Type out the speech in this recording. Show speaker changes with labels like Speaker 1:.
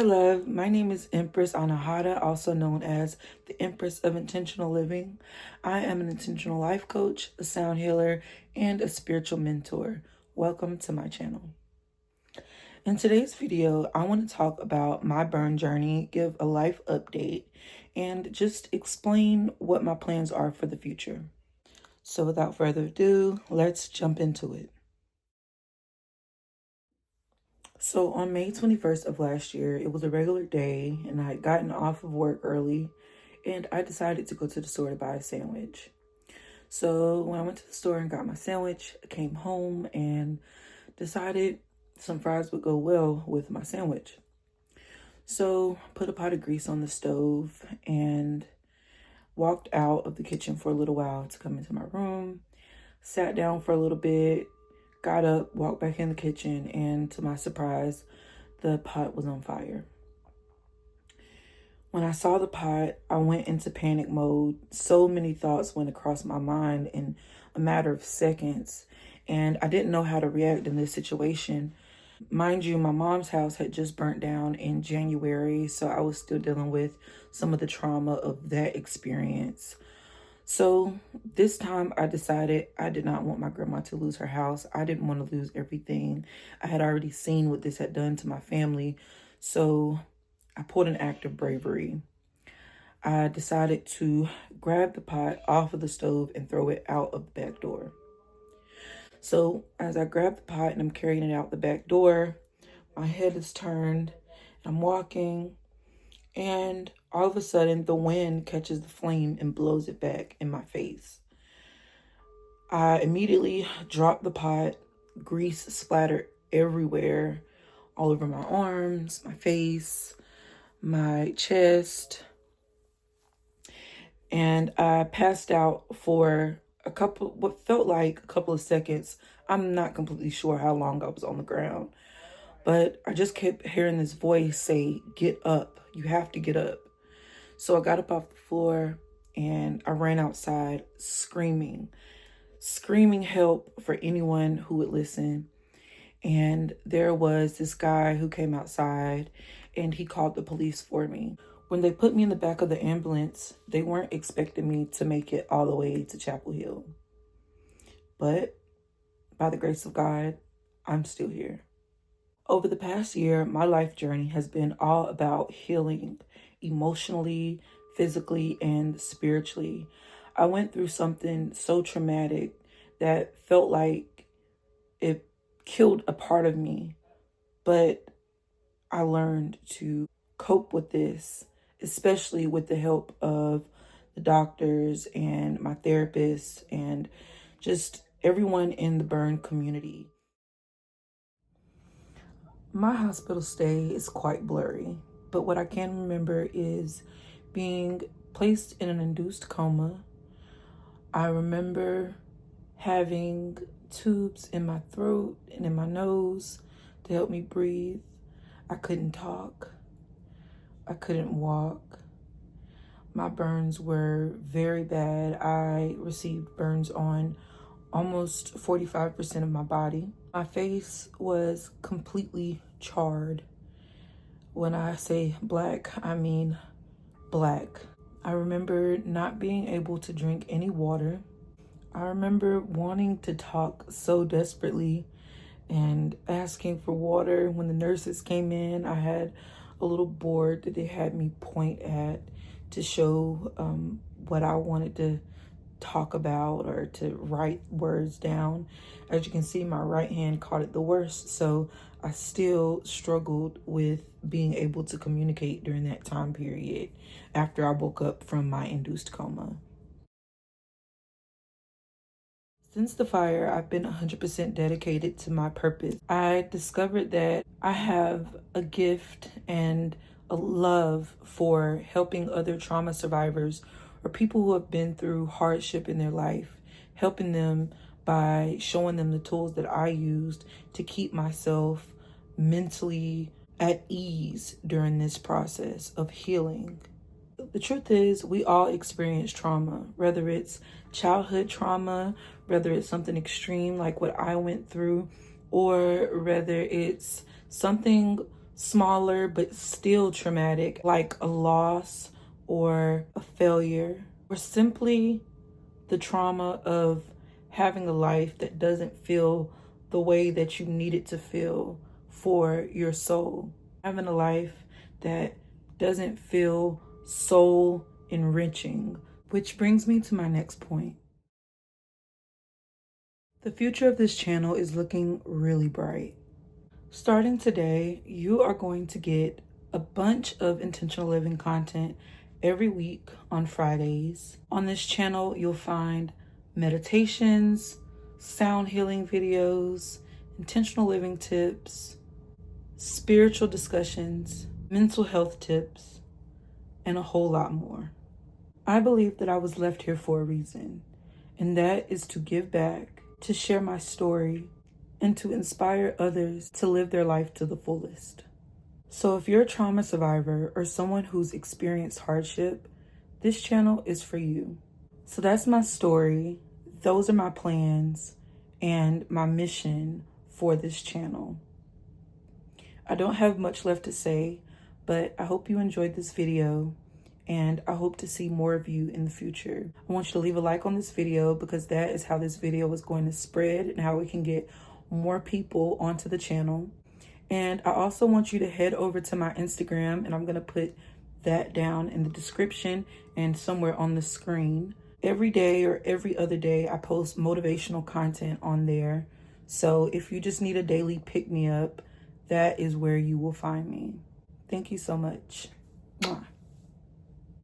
Speaker 1: Hi, love. My name is Empress Anahata, also known as the Empress of Intentional Living. I am an intentional life coach, a sound healer, and a spiritual mentor. Welcome to my channel. In today's video, I want to talk about my burn journey, give a life update, and just explain what my plans are for the future. So without further ado, let's jump into it. So on May 21st of last year, it was a regular day and I had gotten off of work early and I decided to go to the store to buy a sandwich. So when I went to the store and got my sandwich, I came home and decided some fries would go well with my sandwich. So put a pot of grease on the stove and walked out of the kitchen for a little while to come into my room, sat down for a little bit, got up, walked back in the kitchen, and to my surprise, the pot was on fire. When I saw the pot, I went into panic mode. So many thoughts went across my mind in a matter of seconds, and I didn't know how to react in this situation. Mind you, my mom's house had just burnt down in January, so I was still dealing with some of the trauma of that experience. So this time I decided I did not want my grandma to lose her house. I didn't want to lose everything. I had already seen what this had done to my family. So I pulled an act of bravery. I decided to grab the pot off of the stove and throw it out of the back door. So as I grab the pot and I'm carrying it out the back door, my head is turned, I'm walking, and all of a sudden, the wind catches the flame and blows it back in my face. I immediately dropped the pot. Grease splattered everywhere, all over my arms, my face, my chest. And I passed out for what felt like a couple of seconds. I'm not completely sure how long I was on the ground, but I just kept hearing this voice say, "Get up, you have to get up." So I got up off the floor and I ran outside screaming help for anyone who would listen. And there was this guy who came outside and he called the police for me. When they put me in the back of the ambulance, they weren't expecting me to make it all the way to Chapel Hill. But by the grace of God, I'm still here. Over the past year, my life journey has been all about healing emotionally, physically, and spiritually. I went through something so traumatic that felt like it killed a part of me, but I learned to cope with this, especially with the help of the doctors and my therapist and just everyone in the burn community. My hospital stay is quite blurry, but what I can remember is being placed in an induced coma. I remember having tubes in my throat and in my nose to help me breathe. I couldn't talk. I couldn't walk. My burns were very bad. I received burns on almost 45% of my body. My face was completely charred. When I say black, I mean black. I remember not being able to drink any water. I remember wanting to talk so desperately and asking for water. When the nurses came in, I had a little board that they had me point at to show what I wanted to talk about or to write words down. As you can see, my right hand caught it the worst, so I still struggled with being able to communicate during that time period after I woke up from my induced coma. Since the fire, I've been 100% dedicated to my purpose. I discovered that I have a gift and a love for helping other trauma survivors or people who have been through hardship in their life, helping them by showing them the tools that I used to keep myself mentally at ease during this process of healing. The truth is, we all experience trauma, whether it's childhood trauma, whether it's something extreme like what I went through, or whether it's something smaller but still traumatic, like a loss or a failure, or simply the trauma of having a life that doesn't feel the way that you need it to feel for your soul. Having a life that doesn't feel soul enriching. Which brings me to my next point. The future of this channel is looking really bright. Starting today, you are going to get a bunch of intentional living content every week on Fridays. On this channel, you'll find meditations, sound healing videos, intentional living tips, spiritual discussions, mental health tips, and a whole lot more. I believe that I was left here for a reason, and that is to give back, to share my story, and to inspire others to live their life to the fullest. So if you're a trauma survivor or someone who's experienced hardship, this channel is for you. So that's my story. Those are my plans and my mission for this channel. I don't have much left to say, but I hope you enjoyed this video, and I hope to see more of you in the future. I want you to leave a like on this video because that is how this video is going to spread and how we can get more people onto the channel. And I also want you to head over to my Instagram, and I'm going to put that down in the description and somewhere on the screen. Every day or every other day, I post motivational content on there. So if you just need a daily pick-me-up, that is where you will find me. Thank you so much. Mwah.